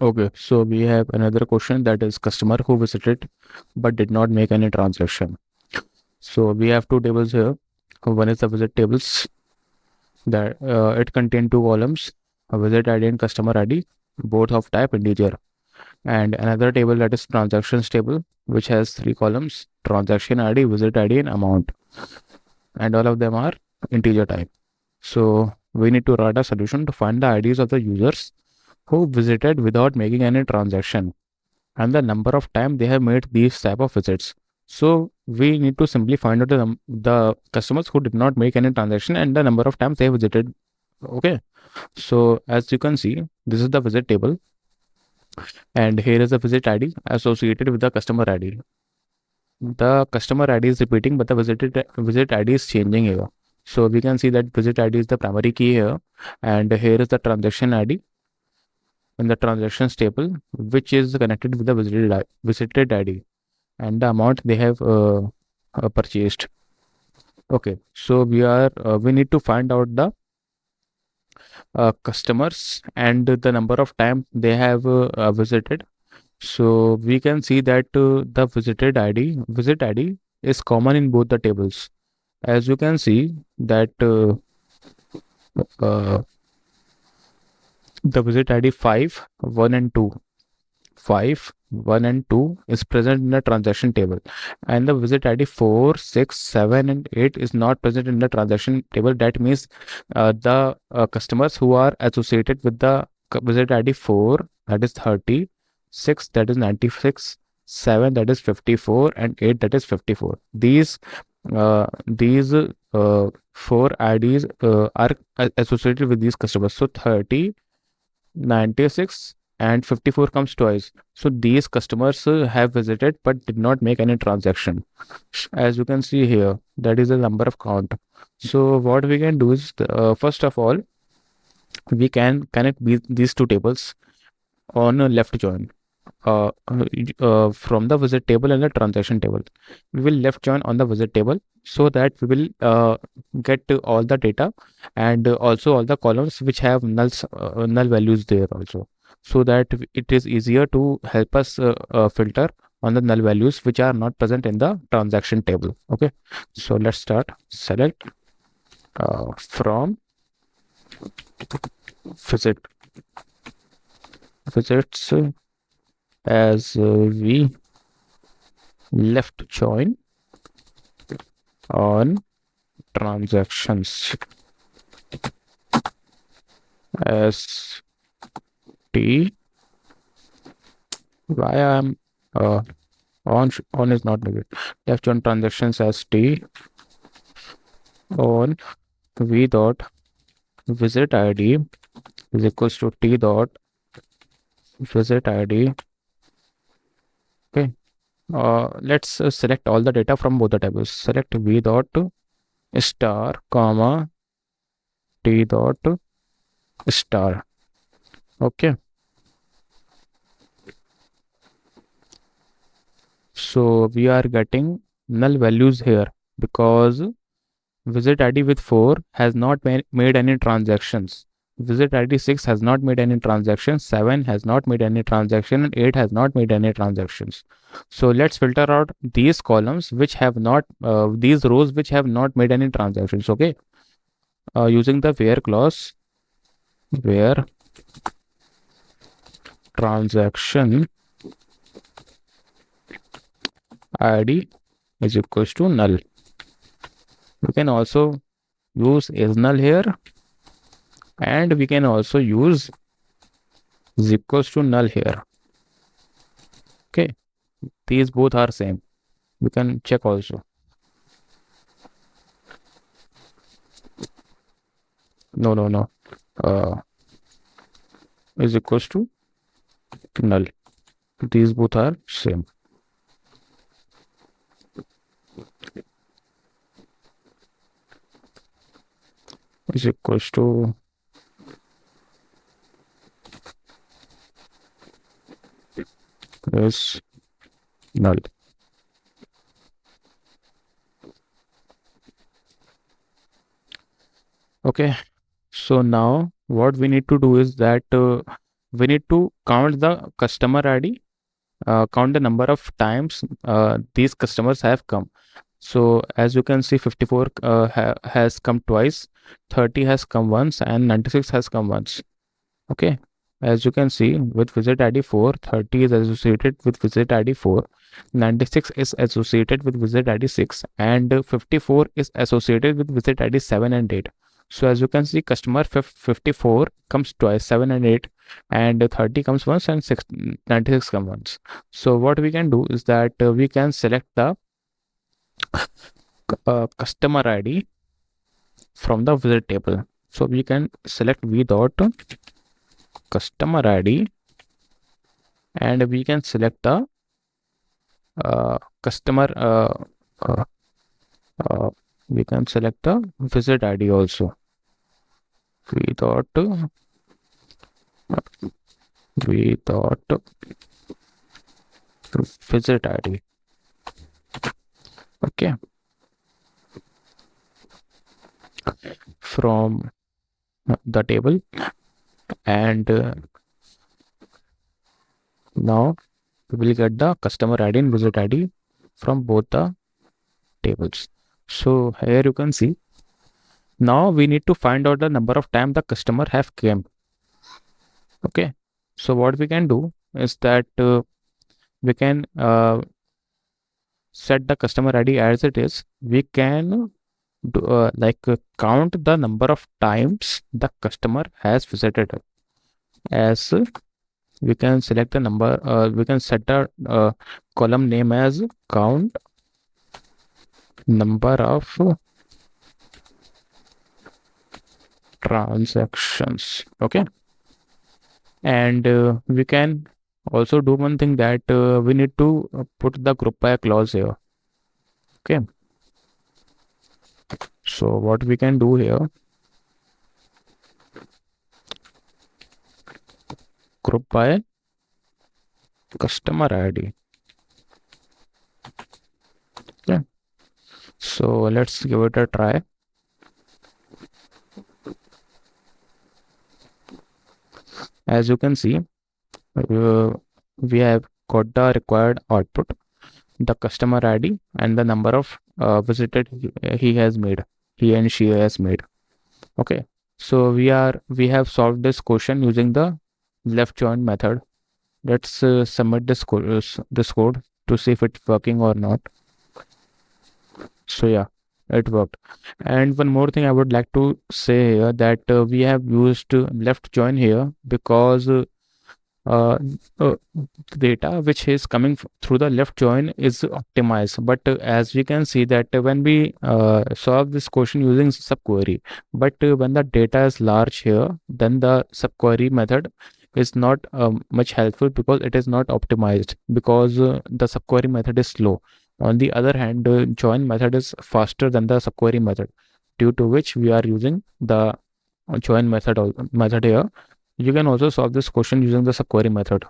Okay, so we have another question, that is customer who visited but did not make any transaction. So we have two tables here. One is the visit tables, that it contain two columns, a visit ID and customer ID, both of type integer, and another table that is transactions table, which has three columns, transaction ID, visit ID, and amount, and all of them are integer type. So we need to write a solution to find the IDs of the users who visited without making any transaction and the number of time they have made these type of visits. So we need to simply find out the customers who did not make any transaction and the number of times they have visited. Okay. So as you can see, this is the visit table, and here is the visit ID associated with the customer ID. The customer ID is repeating, but the visit ID is changing here. So we can see that visit ID is the primary key here, and here is the transaction ID in the transactions table, which is connected with the visited ID and the amount they have purchased. Okay, so we need to find out the customers and the number of time they have visited. So we can see that the visit ID is common in both the tables. As you can see that uh, the visit ID 5, 1 and 2, 5, 1 and 2 is present in the transaction table, and the visit ID 4, 6, 7 and 8 is not present in the transaction table. That means the customers who are associated with the visit ID 4, that is 30, 6, that is 96, 7, that is 54, and 8, that is 54. These four IDs are associated with these customers. So 30, 96 and 54 comes twice. So these customers have visited but did not make any transaction. As you can see here, that is the number of count. So what we can do is, first of all, we can connect these two tables on a left join. From the visit table and the transaction table, we will left join on the visit table so that we will get to all the data and also all the columns which have null values there also, so that it is easier to help us filter on the null values which are not present in the transaction table. Okay, so let's start. Select from visit visits as we left join on transactions as t. Why I'm on is not needed. Left join transactions as t on v dot visit id is equals to t dot visit id. Okay. Let's select all the data from both the tables. Select v dot star comma t dot star. Okay. So we are getting null values here because visit ID with 4 has not made any transactions. Visit ID 6 has not made any transactions. 7 has not made any transaction, and 8 has not made any transactions. So let's filter out these columns which have not, these rows which have not made any transactions. Okay. Using the where clause, where transaction ID is equals to null. We can also use is null here, and we can also use is equals to null here. Okay, these both are same. We can check also. No. Is equals to null. These both are same. Is equals to is null. Okay, so now what we need to do is that we need to count the customer ID, count the number of times these customers have come. So as you can see, 54 has come twice, 30 has come once, and 96 has come once. Okay. As you can see, with visit ID 4, 30 is associated with visit ID 4, 96 is associated with visit ID 6, and 54 is associated with visit ID 7 and 8. So as you can see, customer 54 comes twice, 7 and 8, and 30 comes once, and 96 comes once. So what we can do is that we can select the customer ID from the visit table. So we can select v dot customer ID, and we can select the customer we can select the visit ID also. v dot visit ID. Okay. From the table, and now we will get the customer ID and visit ID from both the tables. So here you can see, now we need to find out the number of time the customer have came. Okay, so what we can do is that we can set the customer ID as it is. We can do, count the number of times the customer has visited us. As we can select the number, we can set the column name as count number of transactions. Okay, and we can also do one thing, that we need to put the group by clause here. Okay, so what we can do here, group by customer ID. Okay, so let's give it a try. As you can see, we have got the required output, the customer ID, and the number of visited he and she has made. Okay, so we have solved this question using the left join method. Let's submit this code to see if it's working or not. So yeah, it worked. And one more thing I would like to say here, that we have used left join here because the data which is coming through the left join is optimized, but as we can see that when we solve this question using subquery, but when the data is large here, then the subquery method is not much helpful because it is not optimized, because the subquery method is slow. On the other hand, the join method is faster than the subquery method, due to which we are using the join method here. You can also solve this question using the subquery method.